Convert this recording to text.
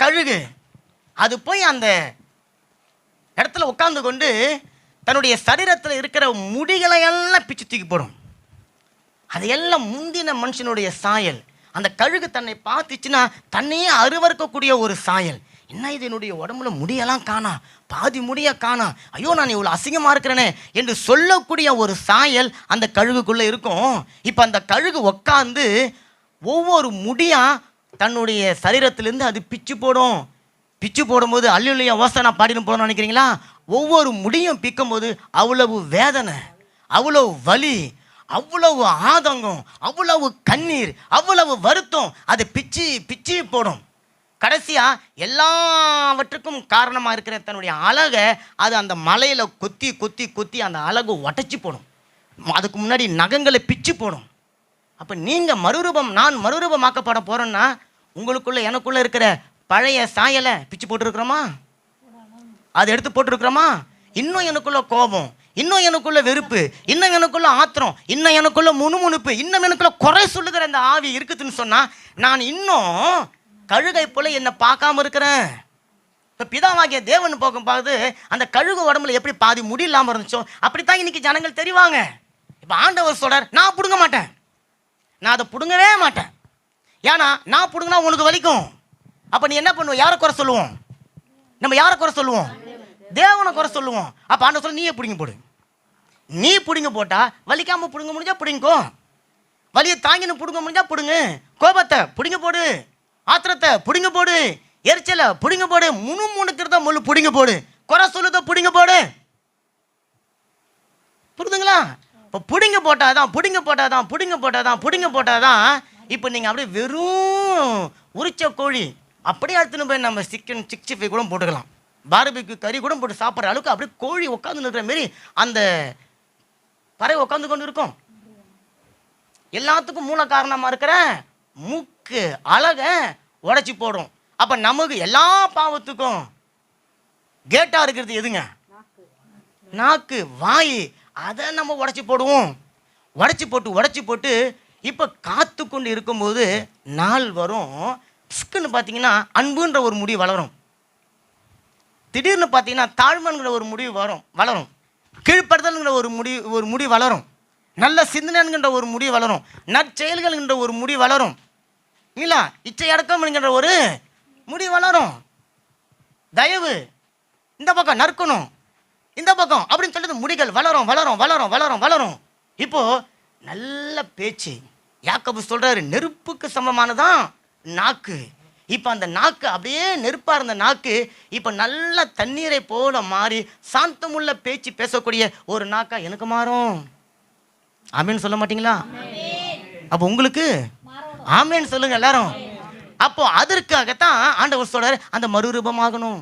கழுகு. அது போய் அந்த இடத்துல உட்கார்ந்து கொண்டு தன்னுடைய சரீரத்தில் இருக்கிற முடிகளை எல்லாம் பிச்சு தூக்கி போடும். அதையெல்லாம் முந்தின மனுஷனுடைய சாயல். அந்த கழுகு தன்னை பார்த்துச்சுன்னா தன்னையே அருவறுக்கக்கூடிய ஒரு சாயல். என்ன இது, என்னுடைய உடம்புல முடியெல்லாம் காணா, பாதி முடிய காணா, ஐயோ நான் இவ்வளோ அசிங்கமாக இருக்கிறேனே என்று சொல்லக்கூடிய ஒரு சாயல் அந்த கழுகுக்குள்ளே இருக்கும். இப்போ அந்த கழுகு உட்காந்து ஒவ்வொரு முடியாக தன்னுடைய சரீரத்திலேருந்து அது பிச்சு போடும். பிச்சு போடும்போது அல்லேலூயா ஓசானா பாடின்னு போகணும்னு நினைக்கிறீங்களா? ஒவ்வொரு முடியும் பிக்கும்போது அவ்வளவு வேதனை, அவ்வளவு வலி, அவ்வளவு ஆதங்கம், அவ்வளவு கண்ணீர், அவ்வளவு வருத்தம். அது பிச்சு பிச்சு போடும். கடைசியாக எல்லாவற்றுக்கும் காரணமாக இருக்கிற தன்னுடைய அழகை அது அந்த மலையில் கொத்தி கொத்தி கொத்தி அந்த அழகு உடச்சி போடும். அதுக்கு முன்னாடி நகங்களை பிச்சு போடும். அப்போ நீங்கள் மறுரூபம், நான் மறுரூபமாக்கப்பட போகிறேன்னா உங்களுக்குள்ளே எனக்குள்ளே இருக்கிற பழைய சாயலை பிச்சு போட்டுருக்குறோமா? அதை எடுத்து போட்டுருக்குறோமா? இன்னும் எனக்குள்ள கோபம், இன்னும் எனக்குள்ள வெறுப்பு, இன்னும் எனக்குள்ள ஆத்திரம், இன்னும் எனக்குள்ள முணுமுணுப்பு, இன்னும் எனக்குள்ள குறை சொல்லுகிற அந்த ஆவி இருக்குதுன்னு சொன்னால் நான் இன்னும் கழுகை போல என்னை பார்க்காம இருக்கிறேன். இப்போ பிதாவாகிய தேவன் பார்க்கும்போது அந்த கழுகு உடம்புல எப்படி பாதி முடி இல்லாமல் இருந்துச்சோ அப்படித்தான் இன்னைக்கு ஜனங்கள் தெரிவாங்க. இப்போ ஆண்டவர் சொல்றார், நான் பிடுங்க மாட்டேன், நான் அதை பிடுங்கவே மாட்டேன். ஏன்னா நான் பிடுங்கினா உங்களுக்கு வலிக்கும். அப்போ நீ என்ன பண்ணுவோம்? யாரை குறை சொல்லுவோம்? நம்ம யாரை குறை சொல்லுவோம்? தேவனை குறை சொல்லுவோம். அப்போ ஆண்டவர் சொல்ல, நீயே பிடிங்க போடு. நீ பிடிங்க போட்டா வலிக்காமல் பிடுங்க முடிஞ்சா பிடிங்கோ, வலியை தாங்கின்னு பிடுங்க முடிஞ்சா பிடுங்க, கோபத்தை பிடிங்க போடு, ஆத்திரத்தை பிடிங்க போடு, எரிச்சலை பிடிங்க போடு, முணுமுணுக்கிறத முழு பிடிங்க போடு, குறை சொல்லுத பிடிங்க போடு. புரியுதுங்களா? இப்போ பிடிங்க போட்டாதான் பிடிங்க போட்டாதான் பிடிங்க போட்டாதான் பிடிங்க போட்டாதான் இப்போ நீங்கள் அப்படியே வெறும் உரிச்ச கோழி அப்படியே எடுத்துன்னு போய் நம்ம சிக்கன் 65 கூட போட்டுக்கலாம், பார்பிக்யூ கறி கூட போட்டு சாப்பிட்ற அளவுக்கு அப்படியே கோழி உட்காந்து இருக்கிற மாரி அந்த பறவை உட்காந்து கொண்டு இருக்கும். எல்லாத்துக்கும் மூல காரணமாக இருக்கிற மூக்கு அழகை உடைச்சி போடும். அப்போ நமக்கு எல்லா பாவத்துக்கும் கேட்டாக இருக்கிறது எதுங்க? நாக்கு, வாய். அதை நம்ம உடைச்சி போடுவோம். உடைச்சி போட்டு இப்போ காத்து கொண்டு இருக்கும்போது நாள் வரும், ஸ்குன்னு பார்த்தீங்கன்னா அன்புன்ற ஒரு முடி வளரும், திடீர்னு பார்த்தீங்கன்னா தாழ்மைங்கிற ஒரு முடிவு வளரும், கீழ்ப்படுதல்ங்கிற ஒரு முடி வளரும், நல்ல சிந்தனைங்கிற ஒரு முடி வளரும், நற்செயல்கள்ங்கிற ஒரு முடி வளரும், இல்லைங்களா? இச்சை அடக்கம் என்கின்ற ஒரு முடி வளரும், தயவு இந்த பக்கம், நற்கணும் இந்த பக்கம் அப்படின்னு சொல்லிட்டு முடிகள் வளரும் வளரும் வளரும் வளரும் வளரும். இப்போ நல்ல பேச்சு. யாக்கோபு சொல்றாரு, நெருப்புக்கு சமமானதான் நாக்கு. இப்போ அந்த நாக்கு அப்படியே நெருப்பாக இருந்த நாக்கு இப்போ நல்ல தண்ணீரை போல மாறி சாந்தமுள்ள பேச்சு பேசக்கூடிய ஒரு நாக்கா எனக்கு மாறும். ஆமேன்னு சொல்ல மாட்டீங்களா? அப்போ உங்களுக்கு ஆமேன்னு சொல்லுங்க எல்லாரும். அப்போ அதற்காகத்தான் ஆண்டவர் சொல்றாரு, அந்த மறுரூபமாகணும்.